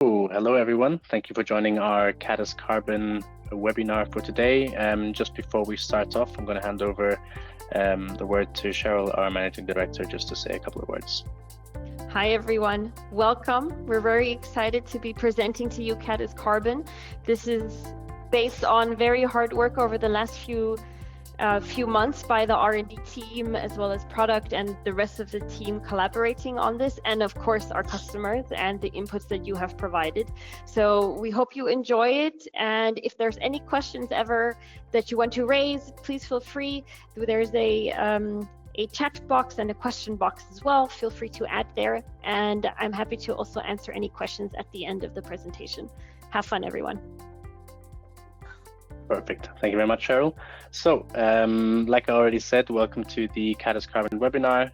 Hello everyone. Thank you for joining our cadisCARBON webinar for today. Just before we start off, I'm going to hand over the word to Cheryl, our Managing Director, just to say a couple of words. Hi everyone, welcome. We're very excited to be presenting to you cadisCARBON. This is based on very hard work over the last few months by the R&D team, as well as product and the rest of the team collaborating on this, and of course our customers and the inputs that you have provided. So we hope you enjoy it, and if there's any questions ever that you want to raise, please feel free. There's a chat box and a question box as well. Feel free to add there, and I'm happy to also answer any questions at the end of the presentation. Have fun, everyone. Perfect. Thank you very much, Cheryl. So, like I already said, welcome to the cadisCARBON webinar.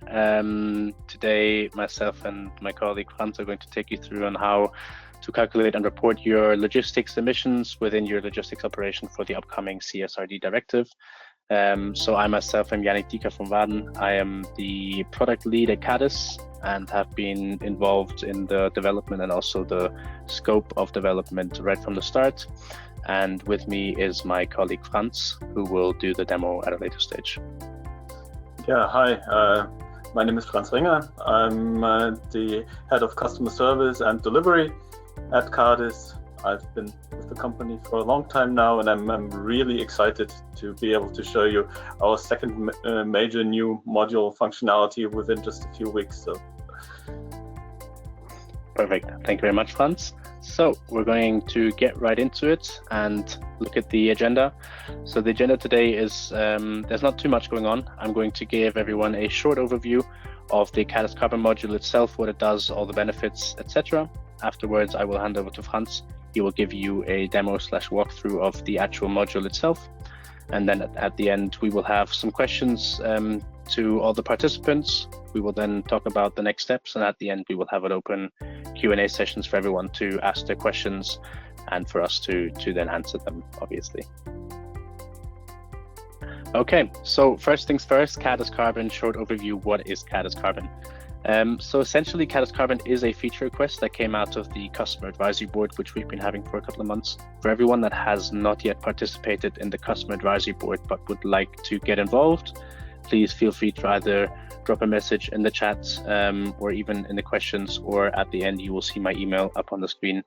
Today, myself and my colleague Franz are going to take you through on how to calculate and report your logistics emissions within your logistics operation for the upcoming CSRD Directive. So I myself am Yannick Dieker from Waden. I am the product lead at Cadis and have been involved in the development and also the scope of development right from the start. And with me is my colleague Franz, who will do the demo at a later stage. Yeah, hi, my name is Franz Ringer. I'm the head of customer service and delivery at Cadis. I've been with the company for a long time now, and I'm really excited to be able to show you our second major new module functionality within just a few weeks. So. Perfect. Thank you very much, Franz. So we're going to get right into it and look at the agenda. So the agenda today is, there's not too much going on. I'm going to give everyone a short overview of the cadisCARBON module itself, what it does, all the benefits, etc. Afterwards, I will hand over to Franz. He will give you a demo / walkthrough of the actual module itself. And then at the end, we will have some questions to all the participants. We will then talk about the next steps, and at the end, we will have an open Q&A sessions for everyone to ask their questions and for us to then answer them, obviously. Okay, so first things first, cadisCARBON, short overview, what is cadisCARBON? So essentially, cadisCARBON is a feature request that came out of the Customer Advisory Board, which we've been having for a couple of months. For everyone that has not yet participated in the Customer Advisory Board but would like to get involved, please feel free to either drop a message in the chat or even in the questions, or at the end you will see my email up on the screen.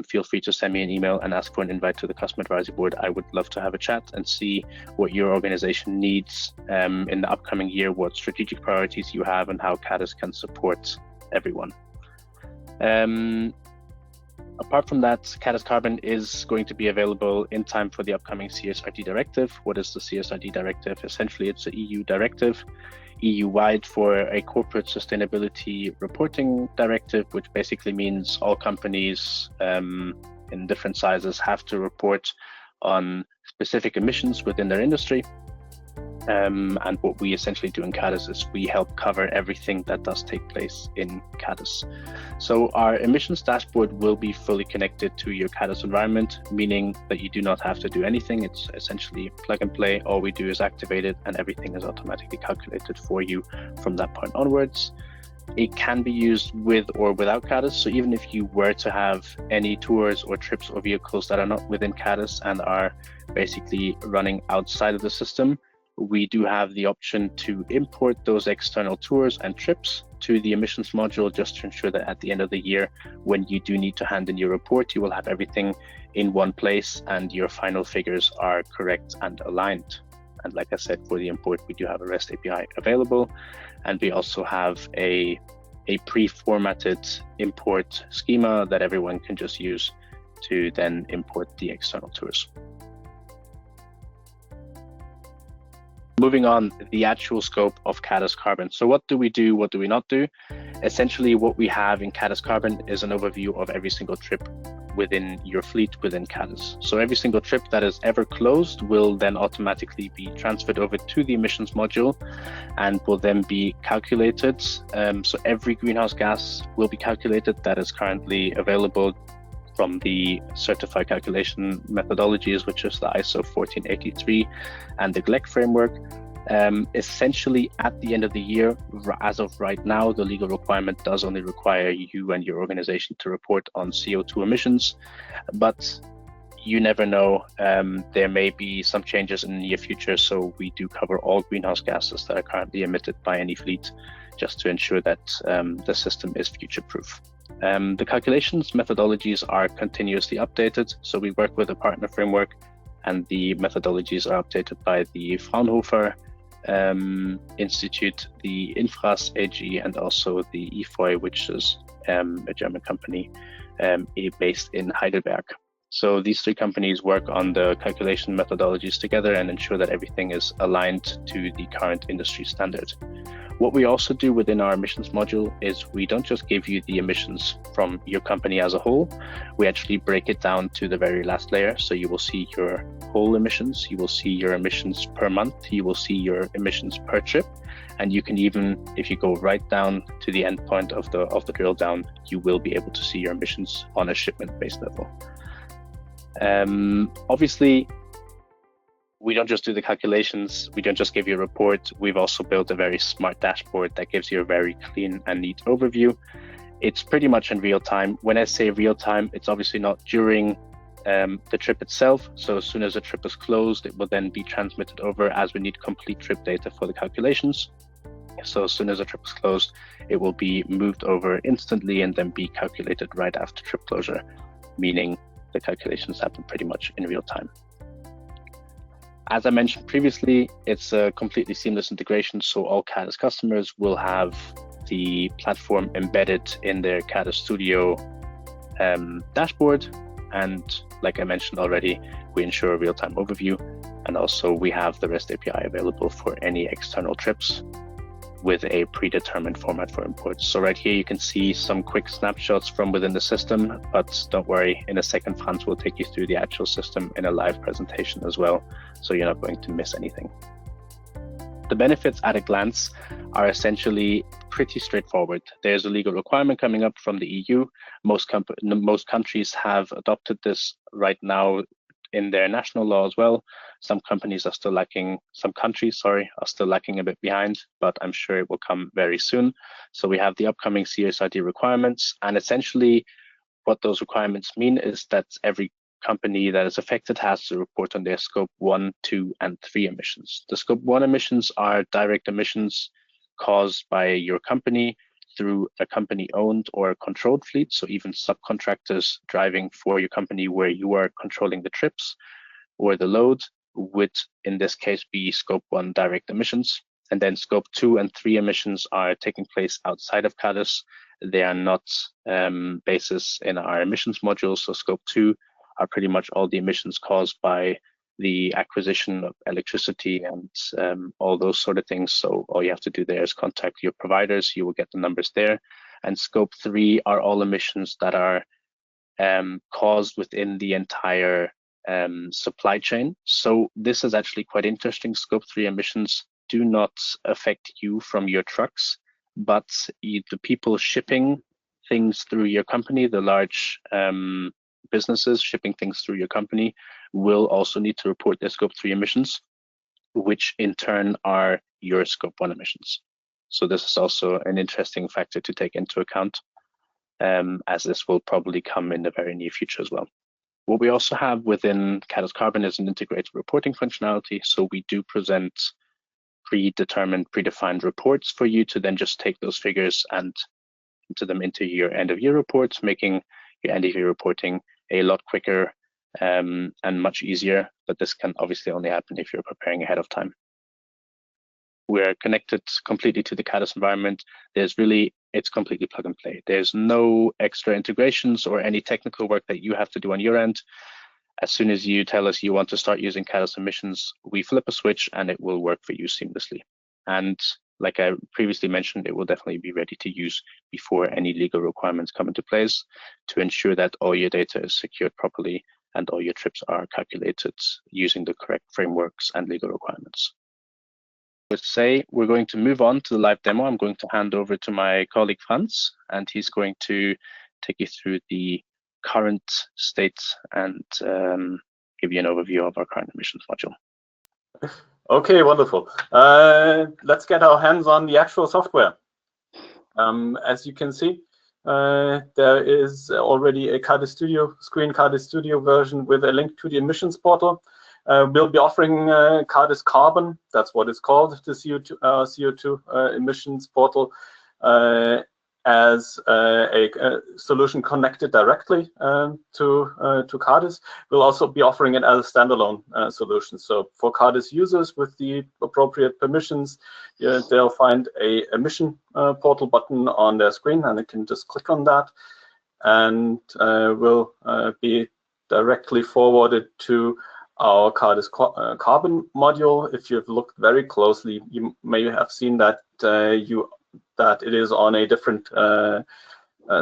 Feel free to send me an email and ask for an invite to the Customer Advisory Board. I would love to have a chat and see what your organization needs in the upcoming year, what strategic priorities you have, and how Cadis can support everyone. Apart from that, cadisCARBON is going to be available in time for the upcoming CSRD Directive. What is the CSRD Directive? Essentially, it's an EU directive, EU-wide, for a corporate sustainability reporting directive, which basically means all companies in different sizes have to report on specific emissions within their industry. And what we essentially do in Cadis is we help cover everything that does take place in Cadis. So our emissions dashboard will be fully connected to your Cadis environment, meaning that you do not have to do anything. It's essentially plug and play. All we do is activate it and everything is automatically calculated for you from that point onwards. It can be used with or without Cadis. So even if you were to have any tours or trips or vehicles that are not within Cadis and are basically running outside of the system, we do have the option to import those external tours and trips to the emissions module, just to ensure that at the end of the year, when you do need to hand in your report, you will have everything in one place and your final figures are correct and aligned. And like I said, for the import, we do have a REST API available, and we also have a pre-formatted import schema that everyone can just use to then import the external tours. Moving on, the actual scope of cadisCARBON. So what do we do? What do we not do? Essentially, what we have in cadisCARBON is an overview of every single trip within your fleet within Cadis. So every single trip that is ever closed will then automatically be transferred over to the emissions module and will then be calculated. So every greenhouse gas will be calculated that is currently available from the certified calculation methodologies, which is the ISO 1483 and the GLEC framework. Essentially, at the end of the year, as of right now, the legal requirement does only require you and your organization to report on CO₂ emissions, but you never know. There may be some changes in the near future, so we do cover all greenhouse gases that are currently emitted by any fleet, just to ensure that the system is future-proof. The calculations methodologies are continuously updated, so we work with a partner framework, and the methodologies are updated by the Fraunhofer Institute, the Infras AG, and also the IFOI, which is a German company based in Heidelberg. So these three companies work on the calculation methodologies together and ensure that everything is aligned to the current industry standard. What we also do within our emissions module is we don't just give you the emissions from your company as a whole, we actually break it down to the very last layer. So you will see your whole emissions, you will see your emissions per month, you will see your emissions per trip, and you can even, if you go right down to the end point of the drill down, you will be able to see your emissions on a shipment-based level. Obviously, we don't just do the calculations, we don't just give you a report, we've also built a very smart dashboard that gives you a very clean and neat overview. It's pretty much in real time. When I say real time, it's obviously not during the trip itself. So as soon as the trip is closed, it will then be transmitted over, as we need complete trip data for the calculations. So as soon as the trip is closed, it will be moved over instantly and then be calculated right after trip closure, meaning the calculations happen pretty much in real time. As I mentioned previously, it's a completely seamless integration, so all Cadis customers will have the platform embedded in their Cadis Studio dashboard. And like I mentioned already, we ensure a real-time overview. And also we have the REST API available for any external trips with a predetermined format for imports. So right here, you can see some quick snapshots from within the system, but don't worry, in a second, Franz will take you through the actual system in a live presentation as well, so you're not going to miss anything. The benefits at a glance are essentially pretty straightforward. There's a legal requirement coming up from the EU. Most countries have adopted this right now in their national law as well. Some countries are still lacking a bit behind, but I'm sure it will come very soon. So we have the upcoming CSRD requirements, and essentially what those requirements mean is that every company that is affected has to report on their scope 1, 2, and 3 emissions. The scope 1 emissions are direct emissions caused by your company through a company-owned or controlled fleet, so even subcontractors driving for your company where you are controlling the trips or the load would, in this case, be scope 1 direct emissions. And then scope 2 and 3 emissions are taking place outside of Cadis. They are not basis in our emissions module, so scope 2 are pretty much all the emissions caused by the acquisition of electricity and all those sort of things. So all you have to do there is contact your providers. You will get the numbers there. And scope 3 are all emissions that are caused within the entire supply chain. So this is actually quite interesting. Scope 3 emissions do not affect you from your trucks, but the people shipping things through your company, the large businesses shipping things through your company, will also need to report their scope 3 emissions, which in turn are your scope 1 emissions. So this is also an interesting factor to take into account, as this will probably come in the very near future as well. What we also have within cadisCARBON is an integrated reporting functionality. So we do present predefined reports for you to then just take those figures and enter them into your end of year reports, making your end of year reporting a lot quicker and much easier. But this can obviously only happen if you're preparing ahead of time. We're connected completely to the Cadis environment. It's completely plug and play. There's no extra integrations or any technical work that you have to do on your end. As soon as you tell us you want to start using Cadis emissions, we flip a switch and it will work for you seamlessly. And like I previously mentioned, it will definitely be ready to use before any legal requirements come into place to ensure that all your data is secured properly and all your trips are calculated using the correct frameworks and legal requirements. Let's say we're going to move on to the live demo. I'm going to hand over to my colleague Franz, and he's going to take you through the current state and give you an overview of our current emissions module. Okay, wonderful. Let's get our hands on the actual software. As you can see, there is already a Cadis Studio, Cadis Studio version with a link to the emissions portal. We'll be offering cadisCARBON, that's what it's called, the CO2 emissions portal, as a solution connected directly to Cadis. We'll also be offering it as a standalone solution. So for Cadis users with the appropriate permissions, they'll find a emission portal button on their screen, and they can just click on that, and will be directly forwarded to our cadisCARBON module. If you've looked very closely, you may have seen that that it is on a different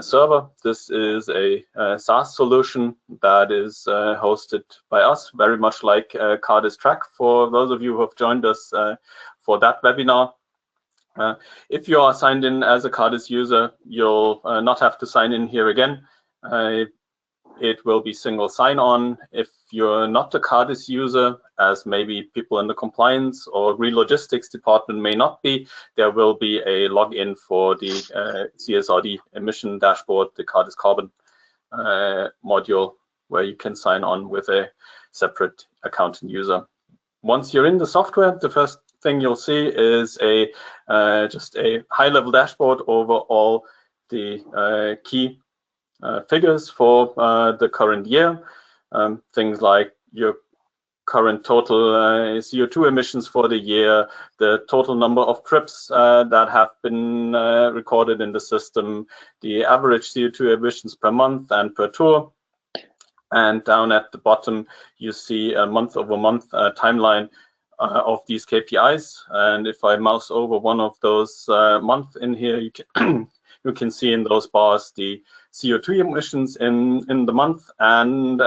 server. This is a SaaS solution that is hosted by us, very much like Cadis Track, for those of you who have joined us for that webinar. If you are signed in as a Cadis user, you'll not have to sign in here again. It will be single sign-on. If you're not a Cadis user, as maybe people in the compliance or logistics department may not be, there will be a login for the CSRD emission dashboard, the cadisCARBON module, where you can sign on with a separate account and user. Once you're in the software, the first thing you'll see is just a high-level dashboard over all the key figures for the current year. Things like your current total CO2 emissions for the year, the total number of trips that have been recorded in the system, the average CO2 emissions per month and per tour. And down at the bottom, you see a month-over-month timeline of these KPIs. And if I mouse over one of those months in here, you can see in those bars the CO2 emissions in the month, and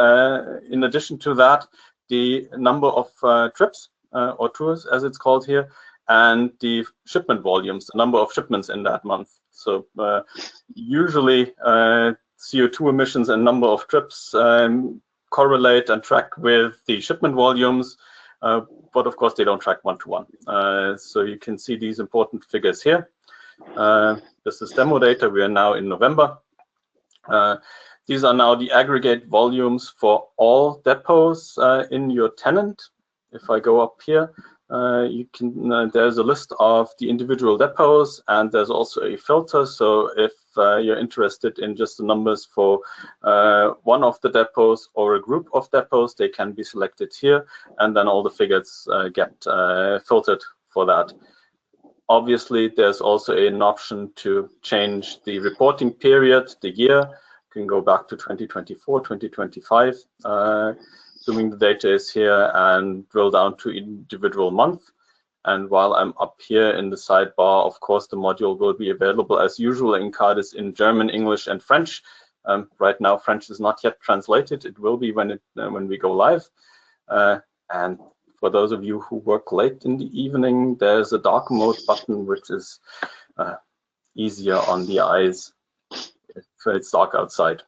in addition to that, the number of trips or tours, as it's called here, and the shipment volumes, the number of shipments in that month. So usually CO2 emissions and number of trips correlate and track with the shipment volumes, but of course they don't track one-to-one. So you can see these important figures here. This is demo data. We are now in November. These are now the aggregate volumes for all depots in your tenant. If I go up here, you can. There's a list of the individual depots, and there's also a filter. So if you're interested in just the numbers for one of the depots or a group of depots, they can be selected here, and then all the figures get filtered for that. Obviously, there's also an option to change the reporting period, the year. You can go back to 2024, 2025. Assuming the data is here, and drill down to individual month. And while I'm up here in the sidebar, of course, the module will be available as usual in Cadis in German, English, and French. Right now, French is not yet translated. It will be when we go live. And for those of you who work late in the evening, there's a dark mode button, which is easier on the eyes if it's dark outside.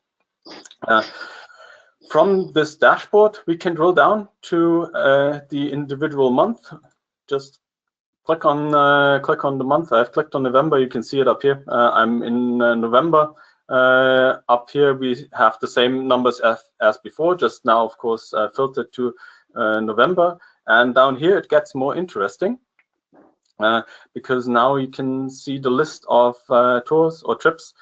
From this dashboard, we can drill down to the individual month. Just click on the month. I've clicked on November. You can see it up here. I'm in November. Up here, we have the same numbers as before, just now, of course, filtered to November. And down here, it gets more interesting because now you can see the list of tours or trips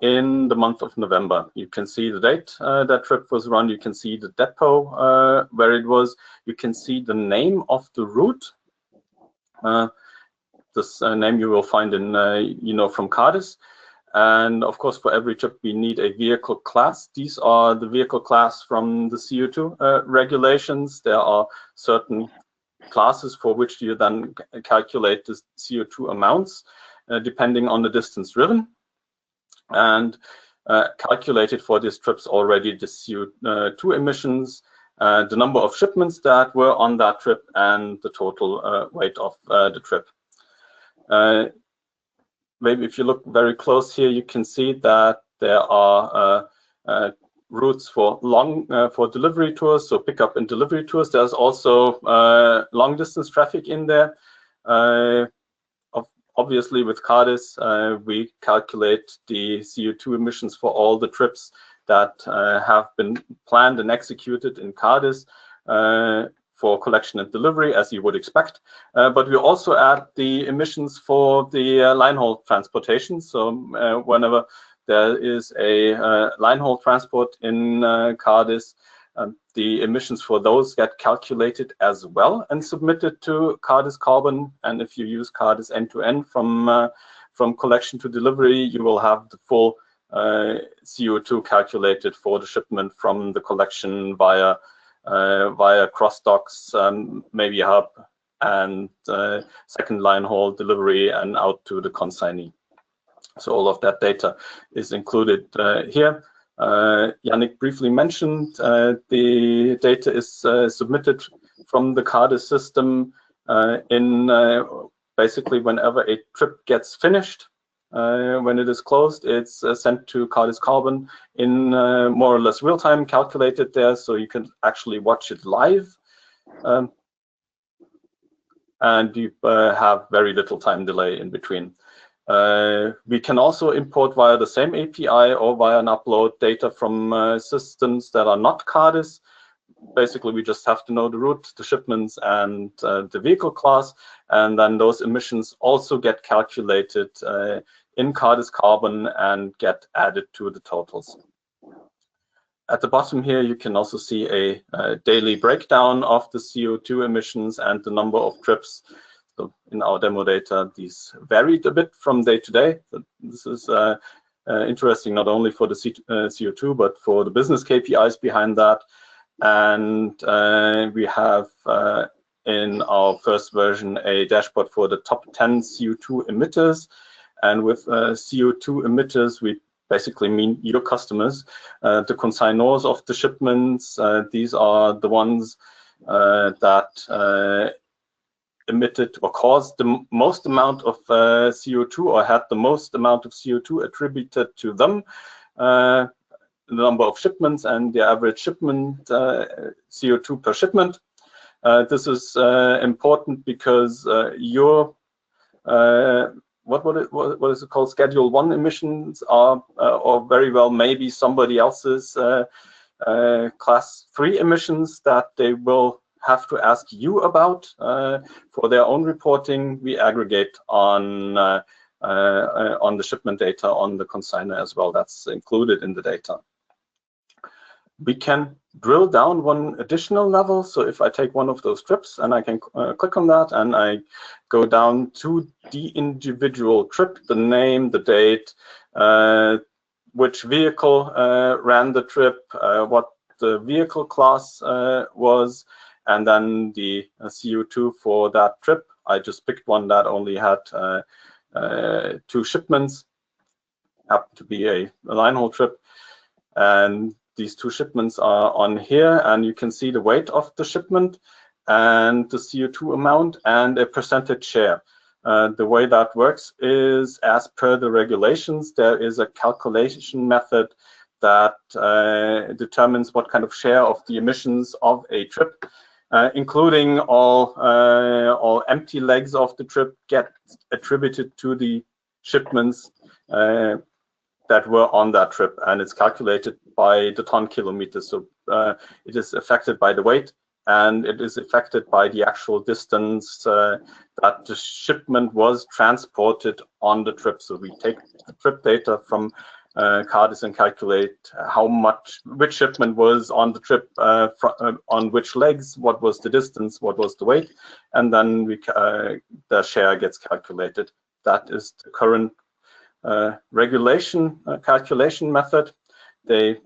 in the month of November. You can see the date that trip was run. You can see the depot where it was. You can see the name of the route. This name you will find in, from Cadis. And of course, for every trip, we need a vehicle class. These are the vehicle class from the CO2 regulations. There are certain classes for which you then calculate the CO2 amounts, depending on the distance driven. And calculated for these trips already the CO2 emissions, the number of shipments that were on that trip, and the total weight of the trip. Maybe if you look very close here, you can see that there are routes for for delivery tours, so pickup and delivery tours. There's also long distance traffic in there. Obviously, with Cadis, we calculate the CO2 emissions for all the trips that have been planned and executed in Cadis for collection and delivery, as you would expect. But we also add the emissions for the line haul transportation. So whenever there is a line haul transport in Cadis, the emissions for those get calculated as well and submitted to cadisCARBON. And if you use Cadis end-to-end from collection to delivery, you will have the full CO2 calculated for the shipment from the collection via cross docks, maybe hub, and second line haul delivery and out to the consignee. So all of that data is included here. Yannick briefly mentioned the data is submitted from the Cadis system in basically whenever a trip gets finished. When it is closed, it's sent to cadisCARBON in more or less real time, calculated there, so you can actually watch it live. And you have very little time delay in between. We can also import via the same API or via an upload data from systems that are not Cadis. Basically, we just have to know the route, the shipments, and the vehicle class, and then those emissions also get calculated in cadisCARBON and get added to the totals. At the bottom here, you can also see a daily breakdown of the CO2 emissions and the number of trips. So in our demo data, these varied a bit from day to day. But this is interesting not only for the CO2, but for the business KPIs behind that. And we have in our first version a dashboard for the top 10 CO2 emitters. And with CO2 emitters, we basically mean your customers, the consignors of the shipments. These are the ones that emitted or caused the most amount of CO2 or had the most amount of CO2 attributed to them. The number of shipments and the average shipment CO2 per shipment. This is important because your what is it called? Schedule 1 emissions are, or very well maybe somebody else's class 3 emissions that they will have to ask you about for their own reporting. We aggregate on the shipment data on the consignor as well. That's included in the data. We can drill down one additional level. So if I take one of those trips and I can click on that and I go down to the individual trip, the name, the date, which vehicle ran the trip, what the vehicle class was, and then the CO2 for that trip. I just picked one that only had 2 shipments, happened to be a line haul trip. And these 2 shipments are on here, and you can see the weight of the shipment and the CO2 amount and a percentage share. The way that works is, as per the regulations, there is a calculation method that determines what kind of share of the emissions of a trip, including all empty legs of the trip, get attributed to the shipments that were on that trip, and it's calculated by the ton kilometers. So it is affected by the weight, and it is affected by the actual distance that the shipment was transported on the trip. So we take the trip data from Cadis and calculate how much, which shipment was on the trip, on which legs, what was the distance, what was the weight, and then the share gets calculated. That is the current regulation calculation method. The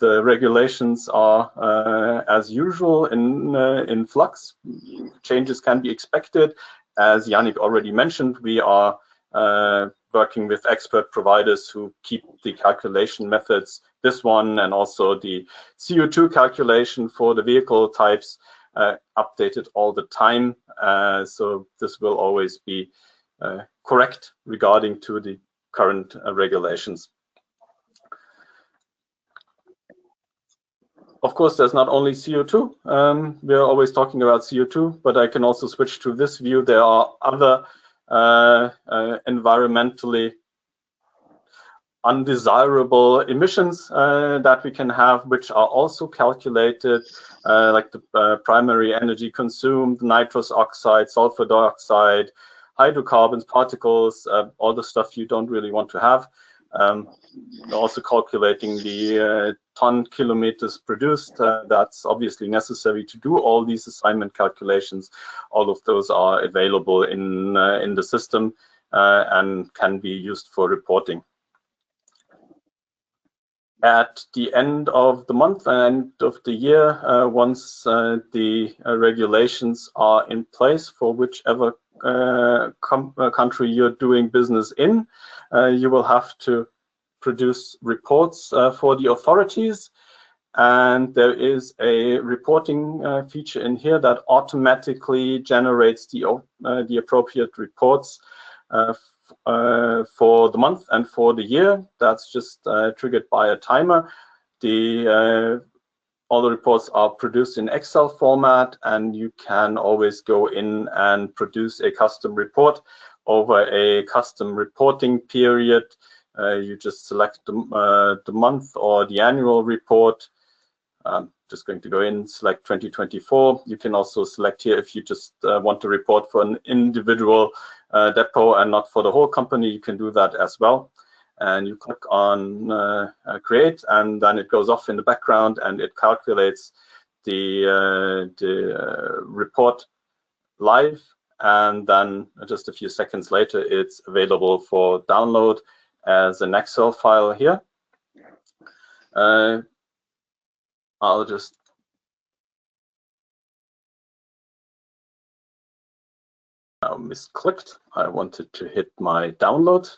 regulations are as usual in flux. Changes can be expected. As Yannick already mentioned, we are working with expert providers who keep the calculation methods, this one and also the CO2 calculation for the vehicle types, updated all the time. So this will always be correct regarding to the current regulations. Of course, there's not only CO2. We're always talking about CO2, but I can also switch to this view. There are other environmentally undesirable emissions that we can have, which are also calculated, like the primary energy consumed, nitrous oxide, sulfur dioxide, hydrocarbons, particles, all the stuff you don't really want to have. Also calculating the ton kilometers produced. That's obviously necessary to do all these assignment calculations. All of those are available in the system and can be used for reporting. At the end of the month and end of the year, once the regulations are in place for whichever country you're doing business in, you will have to produce reports for the authorities. And there is a reporting feature in here that automatically generates the appropriate reports for the month and for the year. That's just triggered by a timer. All the reports are produced in Excel format, and you can always go in and produce a custom report over a custom reporting period. You just select the month or the annual report. I'm just going to go in, select 2024. You can also select here if you just want to report for an individual depot and not for the whole company. You can do that as well. And you click on create, and then it goes off in the background and it calculates the report live. And then just a few seconds later, it's available for download as an Excel file here. I'll just misclicked. I wanted to hit my download,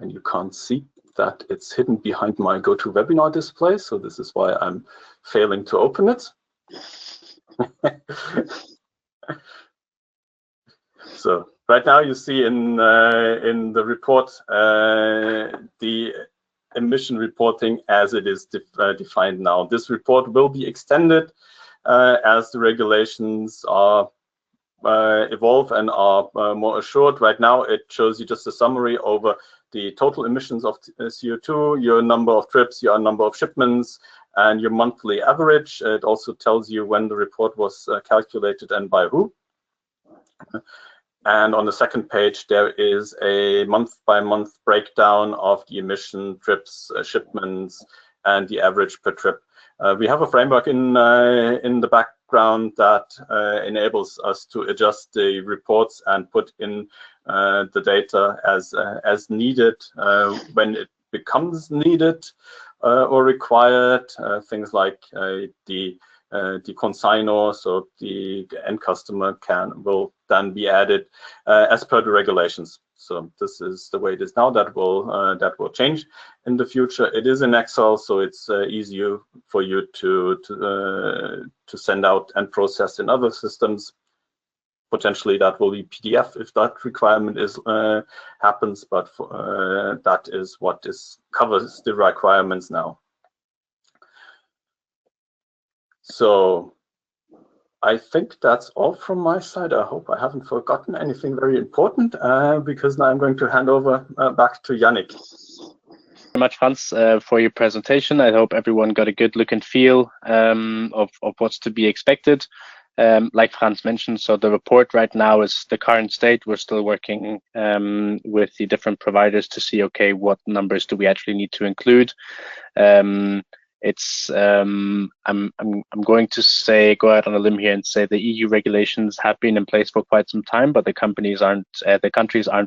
and you can't see that it's hidden behind my GoToWebinar display. So this is why I'm failing to open it. So right now you see in the report the emission reporting as it is defined now. This report will be extended as the regulations are evolve and are more assured. Right now it shows you just a summary over the total emissions of CO2, your number of trips, your number of shipments, and your monthly average. It also tells you when the report was calculated and by who. And on the second page, there is a month-by-month breakdown of the emission, trips, shipments, and the average per trip. We have a framework in the background that enables us to adjust the reports and put in the data as needed when it becomes needed or required. Things like the consignor, so the end customer will then be added as per the regulations. So this is the way it is now. That will change in the future. It is in Excel, so it's easier for you to send out and process in other systems. Potentially that will be PDF if that requirement happens, but that is what covers the requirements now. So I think that's all from my side. I hope I haven't forgotten anything very important, because now I'm going to hand over back to Yannick. Thank you very much, Franz, for your presentation. I hope everyone got a good look and feel of what's to be expected. Like Franz mentioned, so the report right now is the current state. We're still working with the different providers to see, okay, what numbers do we actually need to include. I'm going to go out on a limb here and say the EU regulations have been in place for quite some time, but the countries aren't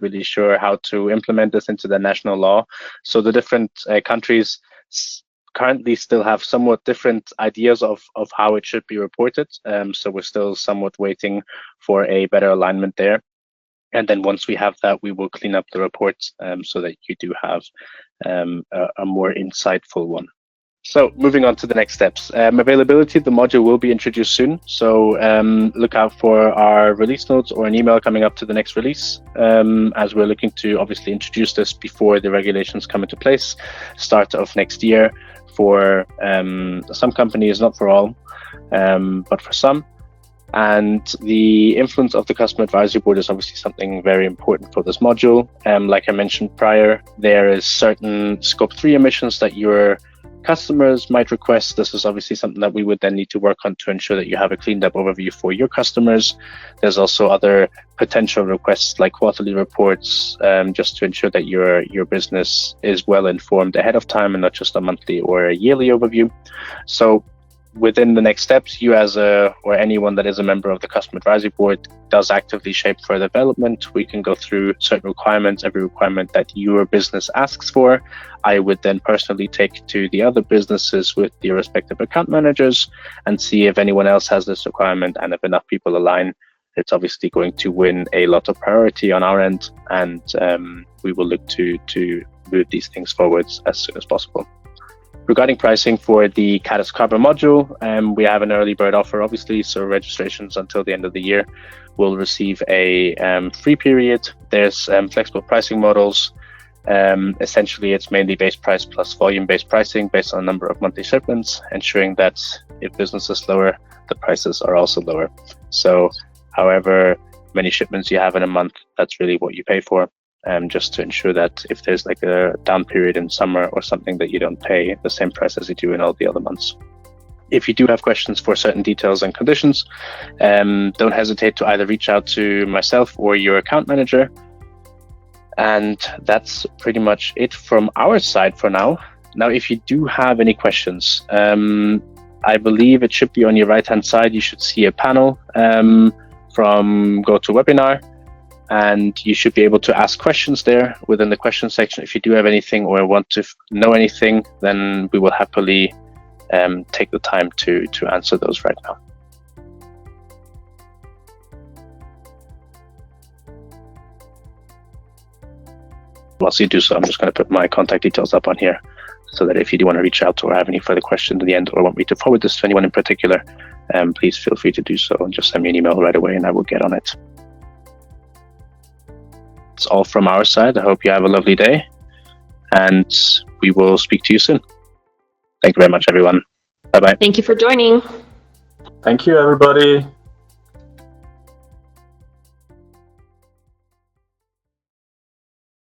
really sure how to implement this into their national law. So the different countries currently still have somewhat different ideas of how it should be reported. So we're still somewhat waiting for a better alignment there. And then once we have that, we will clean up the reports so that you do have a more insightful one. So moving on to the next steps. Availability, the module will be introduced soon. So look out for our release notes or an email coming up to the next release, as we're looking to obviously introduce this before the regulations come into place, start of next year for some companies, not for all, but for some. And the influence of the Customer Advisory Board is obviously something very important for this module. Like I mentioned prior, there is certain Scope 3 emissions that your customers might request. This is obviously something that we would then need to work on to ensure that you have a cleaned up overview for your customers. There's also other potential requests like quarterly reports, just to ensure that your business is well informed ahead of time and not just a monthly or a yearly overview. So within the next steps, you or anyone that is a member of the Customer Advisory Board does actively shape further development. We can go through certain requirements, every requirement that your business asks for. I would then personally take to the other businesses with the respective account managers and see if anyone else has this requirement, and if enough people align, it's obviously going to win a lot of priority on our end, and we will look to move these things forwards as soon as possible. Regarding pricing for the cadisCARBON module, we have an early bird offer, obviously, so registrations until the end of the year will receive a free period. There's flexible pricing models. Essentially, it's mainly base price plus volume-based pricing based on a number of monthly shipments, ensuring that if business is lower, the prices are also lower. So however many shipments you have in a month, that's really what you pay for. Just to ensure that if there's like a down period in summer or something, that you don't pay the same price as you do in all the other months. If you do have questions for certain details and conditions, don't hesitate to either reach out to myself or your account manager. And that's pretty much it from our side for now. Now, if you do have any questions, I believe it should be on your right-hand side. You should see a panel from GoToWebinar. And you should be able to ask questions there within the question section. If you do have anything or want to know anything, then we will happily take the time to answer those right now. Whilst you do so, I'm just going to put my contact details up on here, so that if you do want to reach out or have any further questions at the end, or want me to forward this to anyone in particular, please feel free to do so and just send me an email right away and I will get on it. It's all from our side. I hope you have a lovely day, and we will speak to you soon. Thank you very much, everyone. Bye-bye. Thank you for joining. Thank you, everybody.